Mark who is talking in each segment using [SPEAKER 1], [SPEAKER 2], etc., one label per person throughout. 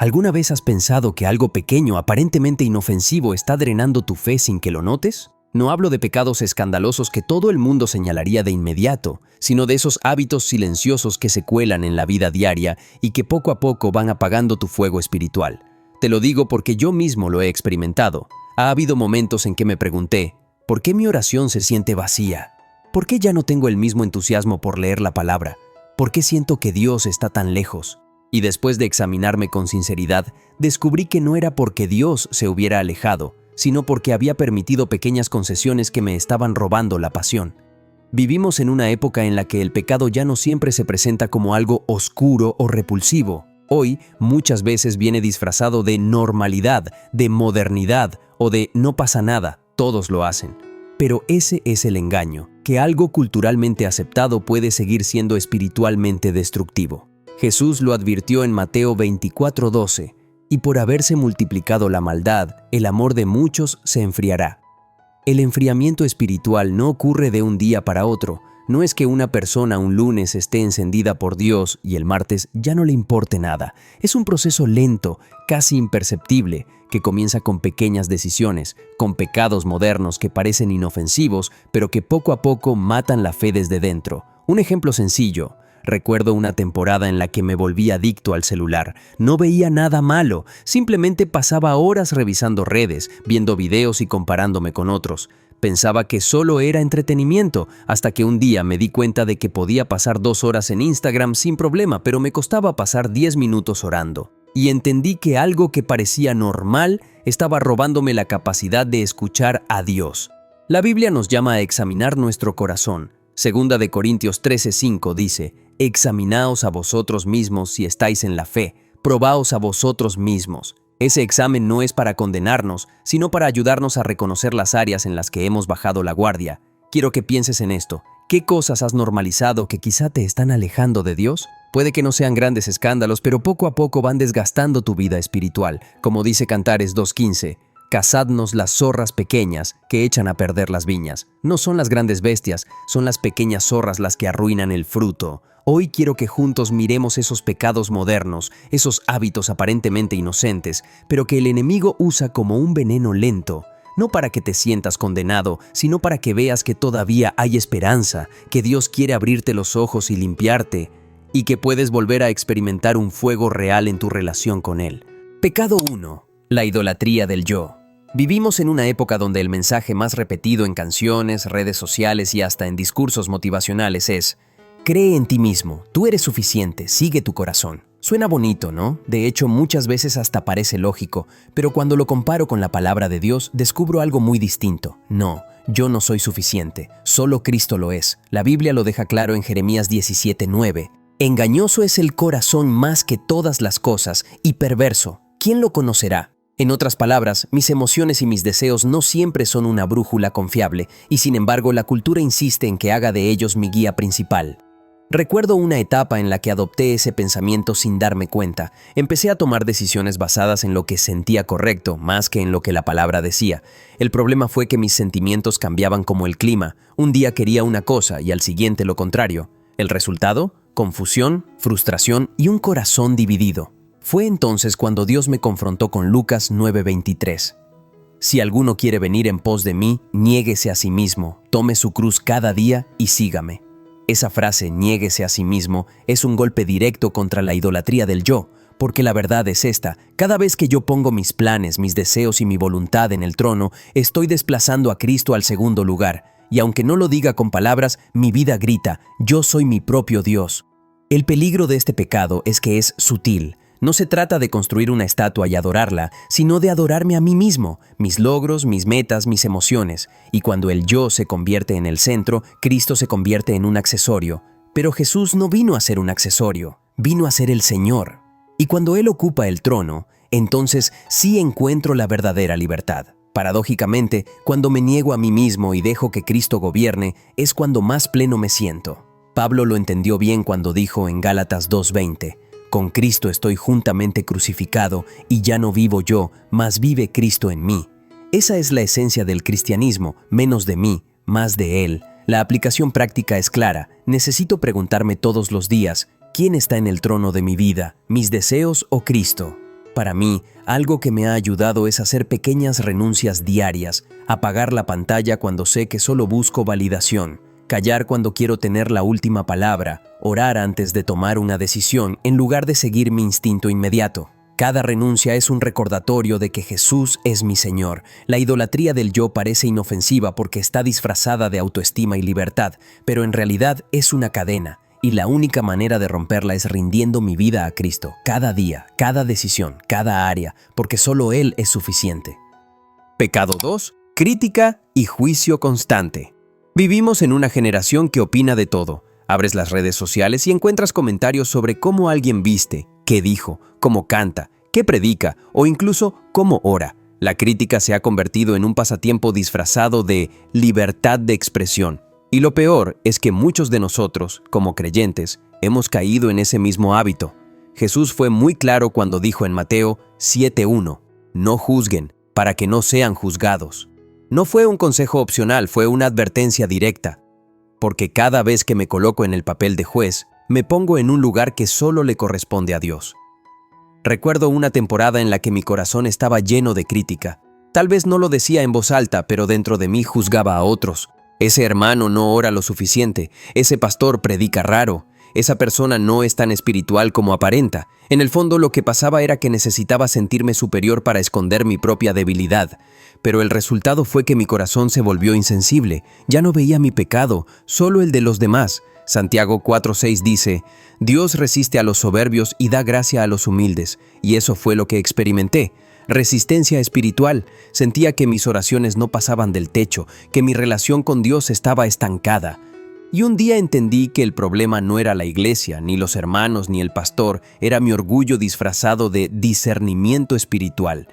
[SPEAKER 1] ¿Alguna vez has pensado que algo pequeño, aparentemente inofensivo, está drenando tu fe sin que lo notes? No hablo de pecados escandalosos que todo el mundo señalaría de inmediato, sino de esos hábitos silenciosos que se cuelan en la vida diaria y que poco a poco van apagando tu fuego espiritual. Te lo digo porque yo mismo lo he experimentado. Ha habido momentos en que me pregunté, ¿por qué mi oración se siente vacía? ¿Por qué ya no tengo el mismo entusiasmo por leer la palabra? ¿Por qué siento que Dios está tan lejos? Y después de examinarme con sinceridad, descubrí que no era porque Dios se hubiera alejado, sino porque había permitido pequeñas concesiones que me estaban robando la pasión. Vivimos en una época en la que el pecado ya no siempre se presenta como algo oscuro o repulsivo. Hoy, muchas veces viene disfrazado de normalidad, de modernidad o de no pasa nada, todos lo hacen. Pero ese es el engaño, que algo culturalmente aceptado puede seguir siendo espiritualmente destructivo. Jesús lo advirtió en Mateo 24:12, y por haberse multiplicado la maldad, el amor de muchos se enfriará. El enfriamiento espiritual no ocurre de un día para otro. No es que una persona un lunes esté encendida por Dios y el martes ya no le importe nada. Es un proceso lento, casi imperceptible, que comienza con pequeñas decisiones, con pecados modernos que parecen inofensivos, pero que poco a poco matan la fe desde dentro. Un ejemplo sencillo. Recuerdo una temporada en la que me volví adicto al celular. No veía nada malo, simplemente pasaba horas revisando redes, viendo videos y comparándome con otros. Pensaba que solo era entretenimiento, hasta que un día me di cuenta de que podía pasar 2 horas en Instagram sin problema, pero me costaba pasar 10 minutos orando. Y entendí que algo que parecía normal estaba robándome la capacidad de escuchar a Dios. La Biblia nos llama a examinar nuestro corazón. Segunda de Corintios 13:5 dice, «Examinaos a vosotros mismos si estáis en la fe, probaos a vosotros mismos». Ese examen no es para condenarnos, sino para ayudarnos a reconocer las áreas en las que hemos bajado la guardia. Quiero que pienses en esto. ¿Qué cosas has normalizado que quizá te están alejando de Dios? Puede que no sean grandes escándalos, pero poco a poco van desgastando tu vida espiritual. Como dice Cantares 2:15, «Cazadnos las zorras pequeñas que echan a perder las viñas». No son las grandes bestias, son las pequeñas zorras las que arruinan el fruto. Hoy quiero que juntos miremos esos pecados modernos, esos hábitos aparentemente inocentes, pero que el enemigo usa como un veneno lento. No para que te sientas condenado, sino para que veas que todavía hay esperanza, que Dios quiere abrirte los ojos y limpiarte, y que puedes volver a experimentar un fuego real en tu relación con Él. Pecado 1. La idolatría del yo. Vivimos en una época donde el mensaje más repetido en canciones, redes sociales y hasta en discursos motivacionales es: cree en ti mismo, tú eres suficiente, sigue tu corazón. Suena bonito, ¿no? De hecho, muchas veces hasta parece lógico, pero cuando lo comparo con la palabra de Dios, descubro algo muy distinto. No, yo no soy suficiente, solo Cristo lo es. La Biblia lo deja claro en Jeremías 17:9. Engañoso es el corazón más que todas las cosas y perverso. ¿Quién lo conocerá? En otras palabras, mis emociones y mis deseos no siempre son una brújula confiable, y sin embargo la cultura insiste en que haga de ellos mi guía principal. Recuerdo una etapa en la que adopté ese pensamiento sin darme cuenta. Empecé a tomar decisiones basadas en lo que sentía correcto, más que en lo que la palabra decía. El problema fue que mis sentimientos cambiaban como el clima. Un día quería una cosa y al siguiente lo contrario. ¿El resultado? Confusión, frustración y un corazón dividido. Fue entonces cuando Dios me confrontó con Lucas 9:23. Si alguno quiere venir en pos de mí, niéguese a sí mismo, tome su cruz cada día y sígame. Esa frase, niéguese a sí mismo, es un golpe directo contra la idolatría del yo, porque la verdad es esta: cada vez que yo pongo mis planes, mis deseos y mi voluntad en el trono, estoy desplazando a Cristo al segundo lugar, y aunque no lo diga con palabras, mi vida grita: yo soy mi propio Dios. El peligro de este pecado es que es sutil. No se trata de construir una estatua y adorarla, sino de adorarme a mí mismo, mis logros, mis metas, mis emociones. Y cuando el yo se convierte en el centro, Cristo se convierte en un accesorio. Pero Jesús no vino a ser un accesorio, vino a ser el Señor. Y cuando Él ocupa el trono, entonces sí encuentro la verdadera libertad. Paradójicamente, cuando me niego a mí mismo y dejo que Cristo gobierne, es cuando más pleno me siento. Pablo lo entendió bien cuando dijo en Gálatas 2:20, «Con Cristo estoy juntamente crucificado, y ya no vivo yo, mas vive Cristo en mí». Esa es la esencia del cristianismo: menos de mí, más de Él. La aplicación práctica es clara. Necesito preguntarme todos los días: ¿quién está en el trono de mi vida, mis deseos o Cristo? Para mí, algo que me ha ayudado es hacer pequeñas renuncias diarias, apagar la pantalla cuando sé que solo busco validación, callar cuando quiero tener la última palabra, orar antes de tomar una decisión en lugar de seguir mi instinto inmediato. Cada renuncia es un recordatorio de que Jesús es mi Señor. La idolatría del yo parece inofensiva porque está disfrazada de autoestima y libertad, pero en realidad es una cadena, y la única manera de romperla es rindiendo mi vida a Cristo, cada día, cada decisión, cada área, porque solo Él es suficiente. Pecado 2. Crítica y juicio constante. Vivimos en una generación que opina de todo. Abres las redes sociales y encuentras comentarios sobre cómo alguien viste, qué dijo, cómo canta, qué predica o incluso cómo ora. La crítica se ha convertido en un pasatiempo disfrazado de libertad de expresión. Y lo peor es que muchos de nosotros, como creyentes, hemos caído en ese mismo hábito. Jesús fue muy claro cuando dijo en Mateo 7:1, no juzguen, para que no sean juzgados. No fue un consejo opcional, fue una advertencia directa. Porque cada vez que me coloco en el papel de juez, me pongo en un lugar que solo le corresponde a Dios. Recuerdo una temporada en la que mi corazón estaba lleno de crítica. Tal vez no lo decía en voz alta, pero dentro de mí juzgaba a otros. Ese hermano no ora lo suficiente, ese pastor predica raro, esa persona no es tan espiritual como aparenta. En el fondo lo que pasaba era que necesitaba sentirme superior para esconder mi propia debilidad. Pero el resultado fue que mi corazón se volvió insensible. Ya no veía mi pecado, solo el de los demás. Santiago 4:6 dice, Dios resiste a los soberbios y da gracia a los humildes. Y eso fue lo que experimenté. Resistencia espiritual. Sentía que mis oraciones no pasaban del techo, que mi relación con Dios estaba estancada. Y un día entendí que el problema no era la iglesia, ni los hermanos, ni el pastor, era mi orgullo disfrazado de discernimiento espiritual.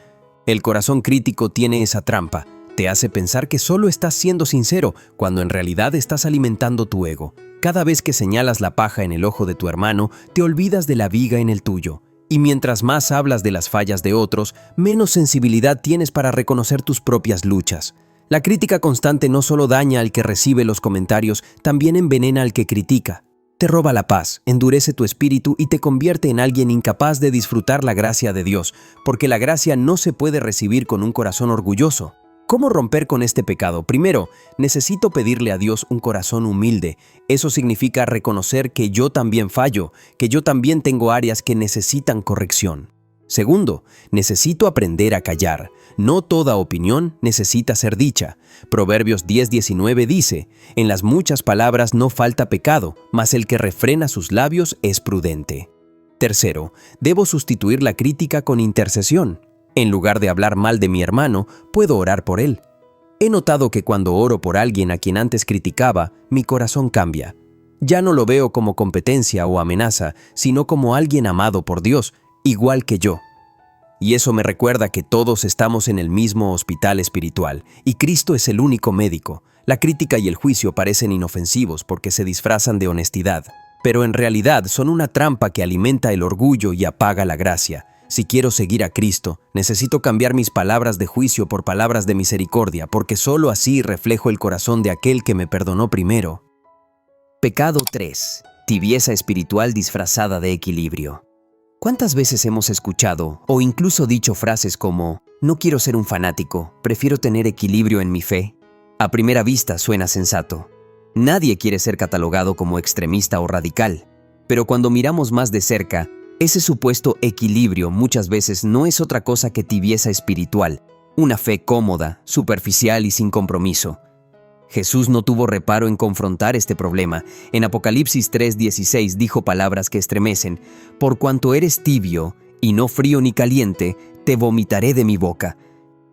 [SPEAKER 1] El corazón crítico tiene esa trampa. Te hace pensar que solo estás siendo sincero, cuando en realidad estás alimentando tu ego. Cada vez que señalas la paja en el ojo de tu hermano, te olvidas de la viga en el tuyo. Y mientras más hablas de las fallas de otros, menos sensibilidad tienes para reconocer tus propias luchas. La crítica constante no solo daña al que recibe los comentarios, también envenena al que critica. Te roba la paz, endurece tu espíritu y te convierte en alguien incapaz de disfrutar la gracia de Dios, porque la gracia no se puede recibir con un corazón orgulloso. ¿Cómo romper con este pecado? Primero, necesito pedirle a Dios un corazón humilde. Eso significa reconocer que yo también fallo, que yo también tengo áreas que necesitan corrección. Segundo, necesito aprender a callar. No toda opinión necesita ser dicha. Proverbios 10:19 dice, en las muchas palabras no falta pecado, mas el que refrena sus labios es prudente. Tercero, debo sustituir la crítica con intercesión. En lugar de hablar mal de mi hermano, puedo orar por él. He notado que cuando oro por alguien a quien antes criticaba, mi corazón cambia. Ya no lo veo como competencia o amenaza, sino como alguien amado por Dios, igual que yo. Y eso me recuerda que todos estamos en el mismo hospital espiritual, y Cristo es el único médico. La crítica y el juicio parecen inofensivos porque se disfrazan de honestidad, pero en realidad son una trampa que alimenta el orgullo y apaga la gracia. Si quiero seguir a Cristo, necesito cambiar mis palabras de juicio por palabras de misericordia, porque solo así reflejo el corazón de aquel que me perdonó primero. Pecado 3. Tibieza espiritual disfrazada de equilibrio. ¿Cuántas veces hemos escuchado o incluso dicho frases como «No quiero ser un fanático, prefiero tener equilibrio en mi fe»? A primera vista suena sensato. Nadie quiere ser catalogado como extremista o radical, pero cuando miramos más de cerca, ese supuesto equilibrio muchas veces no es otra cosa que tibieza espiritual, una fe cómoda, superficial y sin compromiso. Jesús no tuvo reparo en confrontar este problema. En Apocalipsis 3:16 dijo palabras que estremecen: «Por cuanto eres tibio, y no frío ni caliente, te vomitaré de mi boca».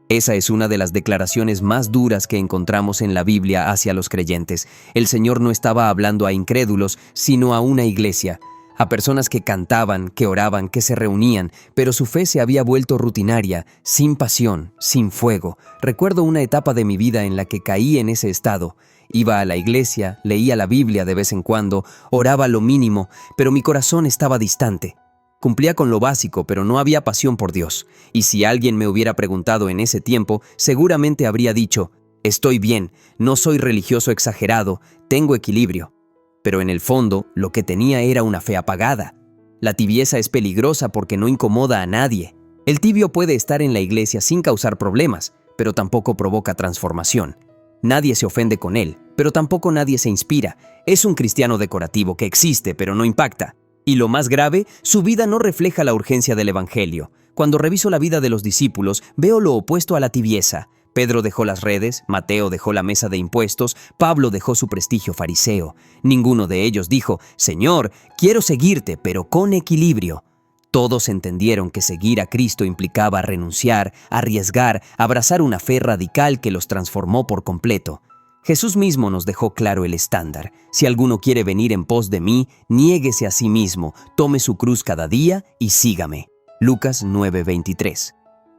[SPEAKER 1] Esa es una de las declaraciones más duras que encontramos en la Biblia hacia los creyentes. El Señor no estaba hablando a incrédulos, sino a una iglesia, a personas que cantaban, que oraban, que se reunían, pero su fe se había vuelto rutinaria, sin pasión, sin fuego. Recuerdo una etapa de mi vida en la que caí en ese estado. Iba a la iglesia, leía la Biblia de vez en cuando, oraba lo mínimo, pero mi corazón estaba distante. Cumplía con lo básico, pero no había pasión por Dios. Y si alguien me hubiera preguntado en ese tiempo, seguramente habría dicho: «Estoy bien, no soy religioso exagerado, tengo equilibrio». Pero en el fondo, lo que tenía era una fe apagada. La tibieza es peligrosa porque no incomoda a nadie. El tibio puede estar en la iglesia sin causar problemas, pero tampoco provoca transformación. Nadie se ofende con él, pero tampoco nadie se inspira. Es un cristiano decorativo que existe, pero no impacta. Y lo más grave, su vida no refleja la urgencia del evangelio. Cuando reviso la vida de los discípulos, veo lo opuesto a la tibieza. Pedro dejó las redes, Mateo dejó la mesa de impuestos, Pablo dejó su prestigio fariseo. Ninguno de ellos dijo: Señor, quiero seguirte, pero con equilibrio. Todos entendieron que seguir a Cristo implicaba renunciar, arriesgar, abrazar una fe radical que los transformó por completo. Jesús mismo nos dejó claro el estándar. Si alguno quiere venir en pos de mí, niéguese a sí mismo, tome su cruz cada día y sígame. Lucas 9:23.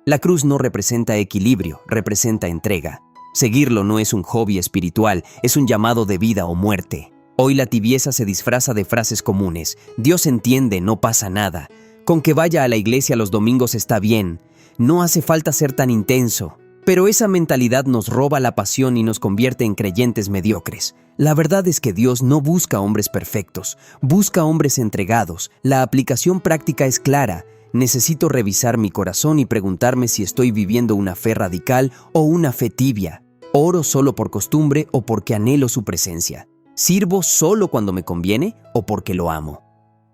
[SPEAKER 1] La cruz no representa equilibrio, representa entrega. Seguirlo no es un hobby espiritual, es un llamado de vida o muerte. Hoy la tibieza se disfraza de frases comunes. Dios entiende, no pasa nada. Con que vaya a la iglesia los domingos está bien. No hace falta ser tan intenso. Pero esa mentalidad nos roba la pasión y nos convierte en creyentes mediocres. La verdad es que Dios no busca hombres perfectos, busca hombres entregados. La aplicación práctica es clara. Necesito revisar mi corazón y preguntarme si estoy viviendo una fe radical o una fe tibia. ¿Oro solo por costumbre o porque anhelo su presencia? ¿Sirvo solo cuando me conviene o porque lo amo?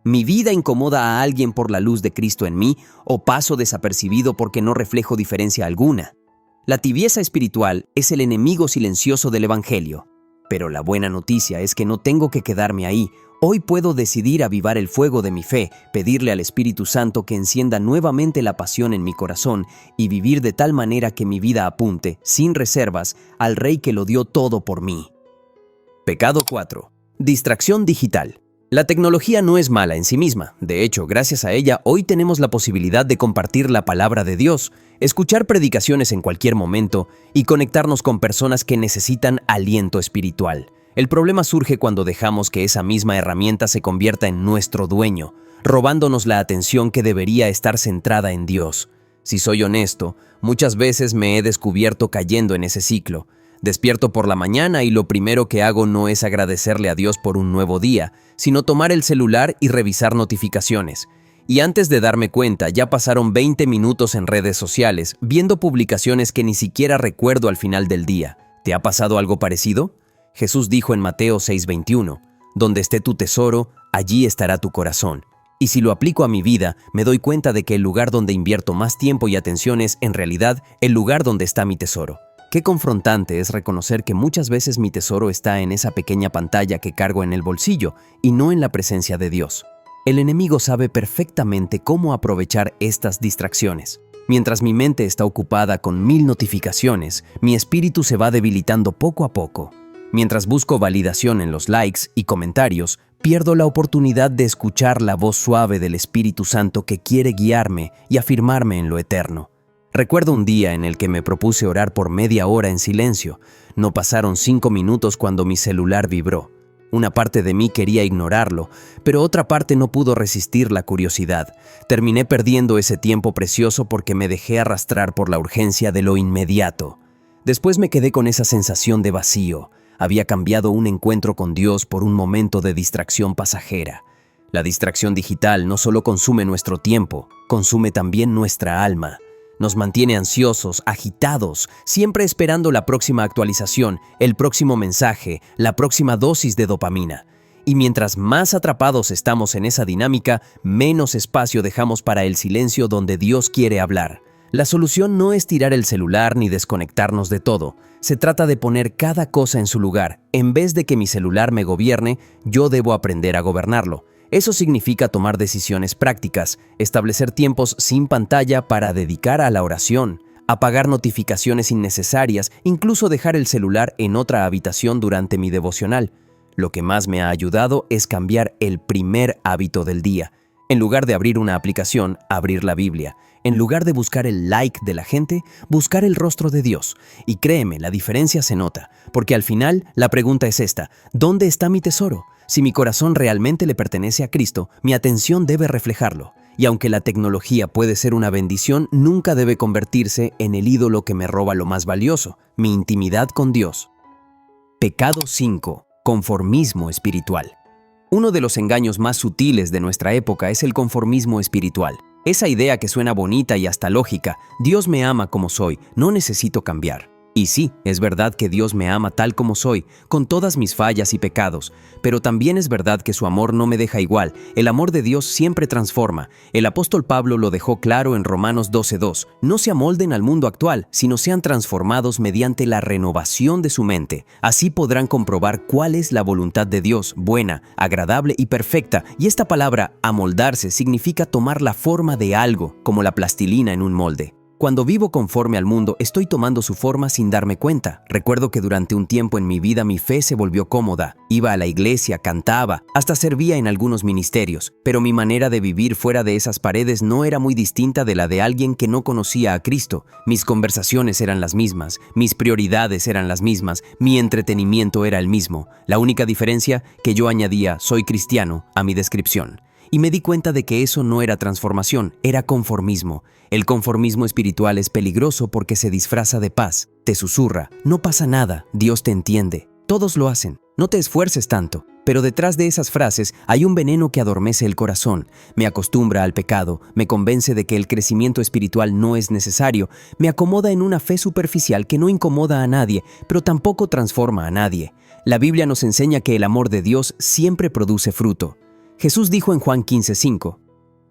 [SPEAKER 1] ¿Mi vida incomoda a alguien por la luz de Cristo en mí o paso desapercibido porque no reflejo diferencia alguna? La tibieza espiritual es el enemigo silencioso del Evangelio. Pero la buena noticia es que no tengo que quedarme ahí. Hoy puedo decidir avivar el fuego de mi fe, pedirle al Espíritu Santo que encienda nuevamente la pasión en mi corazón y vivir de tal manera que mi vida apunte, sin reservas, al Rey que lo dio todo por mí. Pecado 4. Distracción digital. La tecnología no es mala en sí misma. De hecho, gracias a ella, hoy tenemos la posibilidad de compartir la palabra de Dios, escuchar predicaciones en cualquier momento y conectarnos con personas que necesitan aliento espiritual. El problema surge cuando dejamos que esa misma herramienta se convierta en nuestro dueño, robándonos la atención que debería estar centrada en Dios. Si soy honesto, muchas veces me he descubierto cayendo en ese ciclo. Despierto por la mañana y lo primero que hago no es agradecerle a Dios por un nuevo día, sino tomar el celular y revisar notificaciones. Y antes de darme cuenta, ya pasaron 20 minutos en redes sociales, viendo publicaciones que ni siquiera recuerdo al final del día. ¿Te ha pasado algo parecido? Jesús dijo en Mateo 6:21, «Donde esté tu tesoro, allí estará tu corazón». Y si lo aplico a mi vida, me doy cuenta de que el lugar donde invierto más tiempo y atención es, en realidad, el lugar donde está mi tesoro. Qué confrontante es reconocer que muchas veces mi tesoro está en esa pequeña pantalla que cargo en el bolsillo y no en la presencia de Dios. El enemigo sabe perfectamente cómo aprovechar estas distracciones. Mientras mi mente está ocupada con 1000 notificaciones, mi espíritu se va debilitando poco a poco. Mientras busco validación en los likes y comentarios, pierdo la oportunidad de escuchar la voz suave del Espíritu Santo que quiere guiarme y afirmarme en lo eterno. Recuerdo un día en el que me propuse orar por media hora en silencio. No pasaron 5 minutos cuando mi celular vibró. Una parte de mí quería ignorarlo, pero otra parte no pudo resistir la curiosidad. Terminé perdiendo ese tiempo precioso porque me dejé arrastrar por la urgencia de lo inmediato. Después me quedé con esa sensación de vacío. Había cambiado un encuentro con Dios por un momento de distracción pasajera. La distracción digital no solo consume nuestro tiempo, consume también nuestra alma. Nos mantiene ansiosos, agitados, siempre esperando la próxima actualización, el próximo mensaje, la próxima dosis de dopamina. Y mientras más atrapados estamos en esa dinámica, menos espacio dejamos para el silencio donde Dios quiere hablar. La solución no es tirar el celular ni desconectarnos de todo. Se trata de poner cada cosa en su lugar. En vez de que mi celular me gobierne, yo debo aprender a gobernarlo. Eso significa tomar decisiones prácticas, establecer tiempos sin pantalla para dedicar a la oración, apagar notificaciones innecesarias, incluso dejar el celular en otra habitación durante mi devocional. Lo que más me ha ayudado es cambiar el primer hábito del día. En lugar de abrir una aplicación, abrir la Biblia. En lugar de buscar el like de la gente, buscar el rostro de Dios. Y créeme, la diferencia se nota, porque al final la pregunta es esta: ¿dónde está mi tesoro? Si mi corazón realmente le pertenece a Cristo, mi atención debe reflejarlo. Y aunque la tecnología puede ser una bendición, nunca debe convertirse en el ídolo que me roba lo más valioso, mi intimidad con Dios. Pecado 5. Conformismo espiritual. Uno de los engaños más sutiles de nuestra época es el conformismo espiritual. Esa idea que suena bonita y hasta lógica, Dios me ama como soy, no necesito cambiar. Y sí, es verdad que Dios me ama tal como soy, con todas mis fallas y pecados, pero también es verdad que su amor no me deja igual, el amor de Dios siempre transforma. El apóstol Pablo lo dejó claro en Romanos 12:2, no se amolden al mundo actual, sino sean transformados mediante la renovación de su mente. Así podrán comprobar cuál es la voluntad de Dios, buena, agradable y perfecta. Y esta palabra, amoldarse, significa tomar la forma de algo, como la plastilina en un molde. Cuando vivo conforme al mundo, estoy tomando su forma sin darme cuenta. Recuerdo que durante un tiempo en mi vida mi fe se volvió cómoda. Iba a la iglesia, cantaba, hasta servía en algunos ministerios. Pero mi manera de vivir fuera de esas paredes no era muy distinta de la de alguien que no conocía a Cristo. Mis conversaciones eran las mismas, mis prioridades eran las mismas, mi entretenimiento era el mismo. La única diferencia, que yo añadía "soy cristiano" a mi descripción. Y me di cuenta de que eso no era transformación, era conformismo. El conformismo espiritual es peligroso porque se disfraza de paz. Te susurra, no pasa nada, Dios te entiende. Todos lo hacen, no te esfuerces tanto. Pero detrás de esas frases hay un veneno que adormece el corazón. Me acostumbra al pecado, me convence de que el crecimiento espiritual no es necesario, me acomoda en una fe superficial que no incomoda a nadie, pero tampoco transforma a nadie. La Biblia nos enseña que el amor de Dios siempre produce fruto. Jesús dijo en Juan 15:5,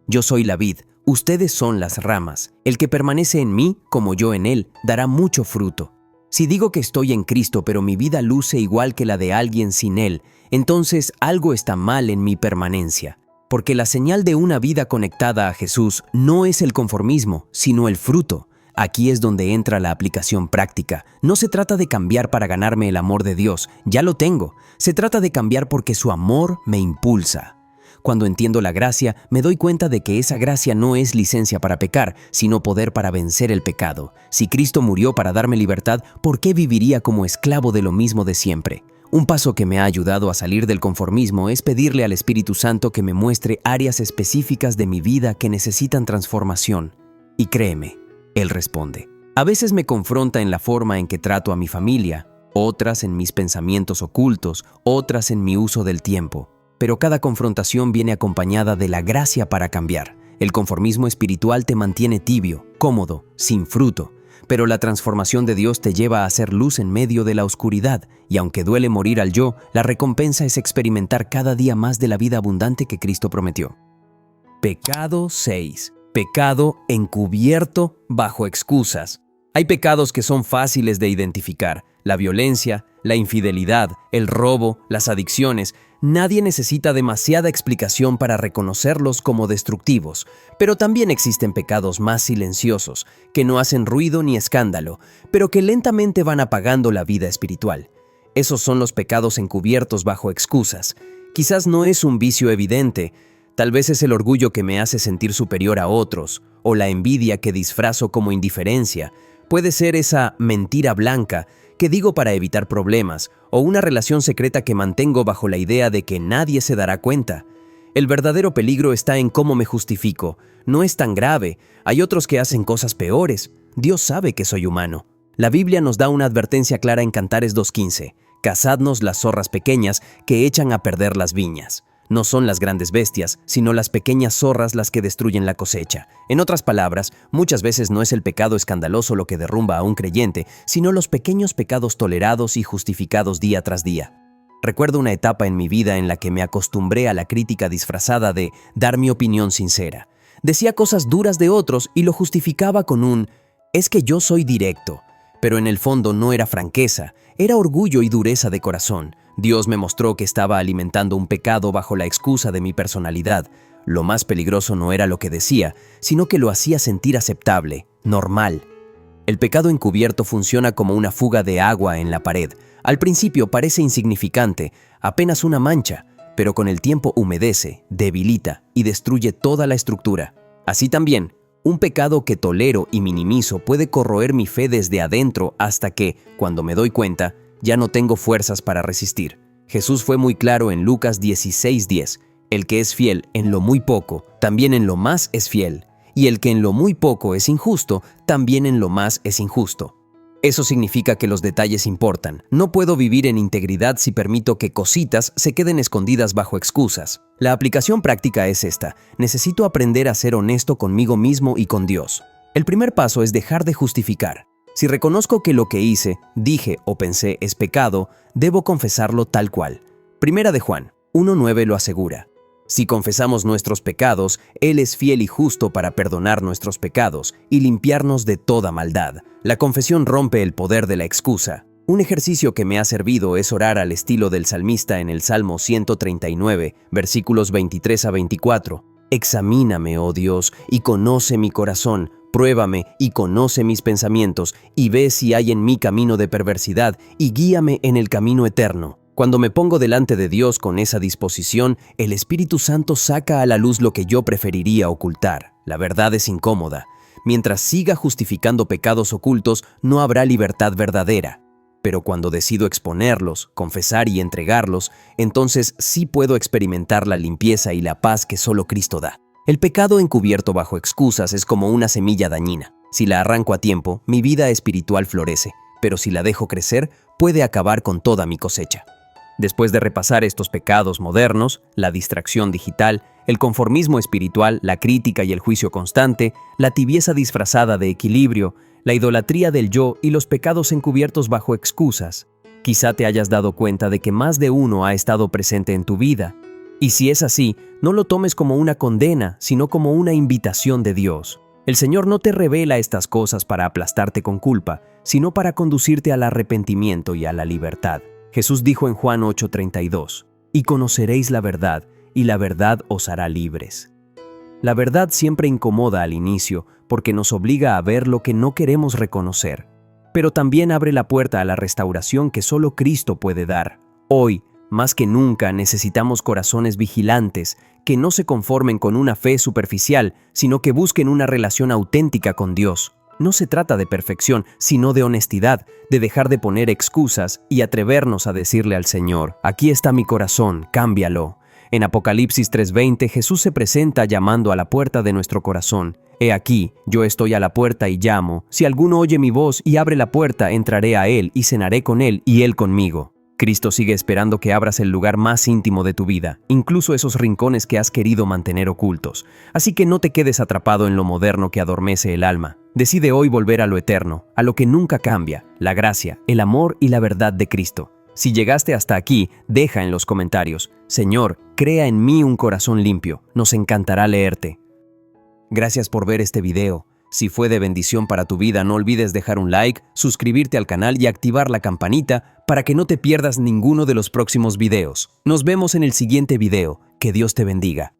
[SPEAKER 1] yo soy la vid, ustedes son las ramas. El que permanece en mí, como yo en él, dará mucho fruto. Si digo que estoy en Cristo, pero mi vida luce igual que la de alguien sin él, entonces algo está mal en mi permanencia. Porque la señal de una vida conectada a Jesús no es el conformismo, sino el fruto. Aquí es donde entra la aplicación práctica. No se trata de cambiar para ganarme el amor de Dios, ya lo tengo. Se trata de cambiar porque su amor me impulsa. Cuando entiendo la gracia, me doy cuenta de que esa gracia no es licencia para pecar, sino poder para vencer el pecado. Si Cristo murió para darme libertad, ¿por qué viviría como esclavo de lo mismo de siempre? Un paso que me ha ayudado a salir del conformismo es pedirle al Espíritu Santo que me muestre áreas específicas de mi vida que necesitan transformación. Y créeme, Él responde. A veces me confronta en la forma en que trato a mi familia, otras en mis pensamientos ocultos, otras en mi uso del tiempo. Pero cada confrontación viene acompañada de la gracia para cambiar. El conformismo espiritual te mantiene tibio, cómodo, sin fruto. Pero la transformación de Dios te lleva a hacer luz en medio de la oscuridad, y aunque duele morir al yo, la recompensa es experimentar cada día más de la vida abundante que Cristo prometió. Pecado 6. Pecado encubierto bajo excusas. Hay pecados que son fáciles de identificar. La violencia, la infidelidad, el robo, las adicciones. Nadie necesita demasiada explicación para reconocerlos como destructivos, pero también existen pecados más silenciosos, que no hacen ruido ni escándalo, pero que lentamente van apagando la vida espiritual. Esos son los pecados encubiertos bajo excusas. Quizás no es un vicio evidente, tal vez es el orgullo que me hace sentir superior a otros, o la envidia que disfrazo como indiferencia. Puede ser esa mentira blanca que digo para evitar problemas, o una relación secreta que mantengo bajo la idea de que nadie se dará cuenta. El verdadero peligro está en cómo me justifico. No es tan grave, hay otros que hacen cosas peores. Dios sabe que soy humano. La Biblia nos da una advertencia clara en Cantares 2:15. Cazadnos las zorras pequeñas que echan a perder las viñas. No son las grandes bestias, sino las pequeñas zorras las que destruyen la cosecha. En otras palabras, muchas veces no es el pecado escandaloso lo que derrumba a un creyente, sino los pequeños pecados tolerados y justificados día tras día. Recuerdo una etapa en mi vida en la que me acostumbré a la crítica disfrazada de dar mi opinión sincera. Decía cosas duras de otros y lo justificaba con un «es que yo soy directo». Pero en el fondo no era franqueza, era orgullo y dureza de corazón. Dios me mostró que estaba alimentando un pecado bajo la excusa de mi personalidad. Lo más peligroso no era lo que decía, sino que lo hacía sentir aceptable, normal. El pecado encubierto funciona como una fuga de agua en la pared. Al principio parece insignificante, apenas una mancha, pero con el tiempo humedece, debilita y destruye toda la estructura. Así también, un pecado que tolero y minimizo puede corroer mi fe desde adentro hasta que, cuando me doy cuenta, ya no tengo fuerzas para resistir. Jesús fue muy claro en Lucas 16:10. El que es fiel en lo muy poco, también en lo más es fiel. Y el que en lo muy poco es injusto, también en lo más es injusto. Eso significa que los detalles importan. No puedo vivir en integridad si permito que cositas se queden escondidas bajo excusas. La aplicación práctica es esta. Necesito aprender a ser honesto conmigo mismo y con Dios. El primer paso es dejar de justificar. Si reconozco que lo que hice, dije o pensé es pecado, debo confesarlo tal cual. Primera de Juan 1:9 lo asegura. Si confesamos nuestros pecados, Él es fiel y justo para perdonar nuestros pecados y limpiarnos de toda maldad. La confesión rompe el poder de la excusa. Un ejercicio que me ha servido es orar al estilo del salmista en el Salmo 139, versículos 23 a 24. Examíname, oh Dios, y conoce mi corazón. Pruébame y conoce mis pensamientos, y ve si hay en mí camino de perversidad, y guíame en el camino eterno. Cuando me pongo delante de Dios con esa disposición, el Espíritu Santo saca a la luz lo que yo preferiría ocultar. La verdad es incómoda. Mientras siga justificando pecados ocultos, no habrá libertad verdadera. Pero cuando decido exponerlos, confesar y entregarlos, entonces sí puedo experimentar la limpieza y la paz que solo Cristo da. El pecado encubierto bajo excusas es como una semilla dañina. Si la arranco a tiempo, mi vida espiritual florece, pero si la dejo crecer, puede acabar con toda mi cosecha. Después de repasar estos pecados modernos, la distracción digital, el conformismo espiritual, la crítica y el juicio constante, la tibieza disfrazada de equilibrio, la idolatría del yo y los pecados encubiertos bajo excusas, quizá te hayas dado cuenta de que más de uno ha estado presente en tu vida. Y si es así, no lo tomes como una condena, sino como una invitación de Dios. El Señor no te revela estas cosas para aplastarte con culpa, sino para conducirte al arrepentimiento y a la libertad. Jesús dijo en Juan 8:32, «Y conoceréis la verdad, y la verdad os hará libres». La verdad siempre incomoda al inicio, porque nos obliga a ver lo que no queremos reconocer. Pero también abre la puerta a la restauración que solo Cristo puede dar. Hoy, más que nunca, necesitamos corazones vigilantes, que no se conformen con una fe superficial, sino que busquen una relación auténtica con Dios. No se trata de perfección, sino de honestidad, de dejar de poner excusas y atrevernos a decirle al Señor, «Aquí está mi corazón, cámbialo». En Apocalipsis 3:20, Jesús se presenta llamando a la puerta de nuestro corazón. «He aquí, yo estoy a la puerta y llamo. Si alguno oye mi voz y abre la puerta, entraré a él y cenaré con él y él conmigo». Cristo sigue esperando que abras el lugar más íntimo de tu vida, incluso esos rincones que has querido mantener ocultos. Así que no te quedes atrapado en lo moderno que adormece el alma. Decide hoy volver a lo eterno, a lo que nunca cambia, la gracia, el amor y la verdad de Cristo. Si llegaste hasta aquí, deja en los comentarios, «Señor, crea en mí un corazón limpio». Nos encantará leerte. Gracias por ver este video. Si fue de bendición para tu vida, no olvides dejar un like, suscribirte al canal y activar la campanita para que no te pierdas ninguno de los próximos videos. Nos vemos en el siguiente video. Que Dios te bendiga.